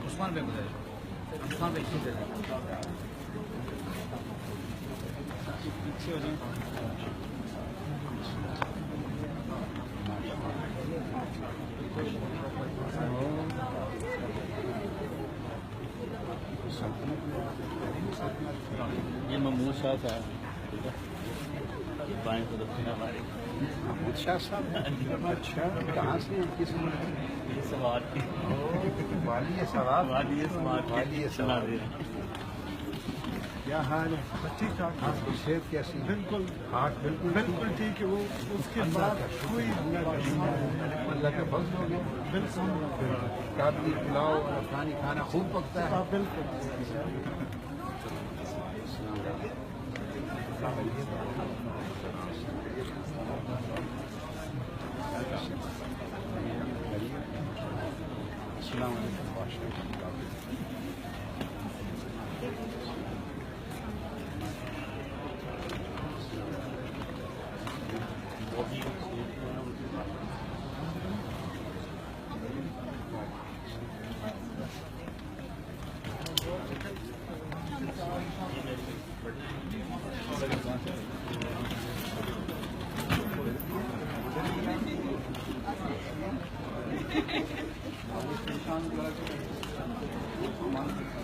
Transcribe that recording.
उस्मान भाई बताइए, उस्मान भाई ठीक है पीछे हो जाए। ये महमूद शाह साहब बाएं को दक्षिणा हमारी महमूद शाह साहब। अच्छा, कहाँ से किस सवाल वाली सवाल वाली सुना दे क्या हाल है? ठीक ठाक। आपकी सेहत कैसी? बिल्कुल हाथ बिल्कुल ठीक है। वो उसके बाद कोई अल्लाह का फजल हो गया। बिल्कुल काबली पुलाव और अफगानी खाना खूब पकता है। बिल्कुल। Thank you.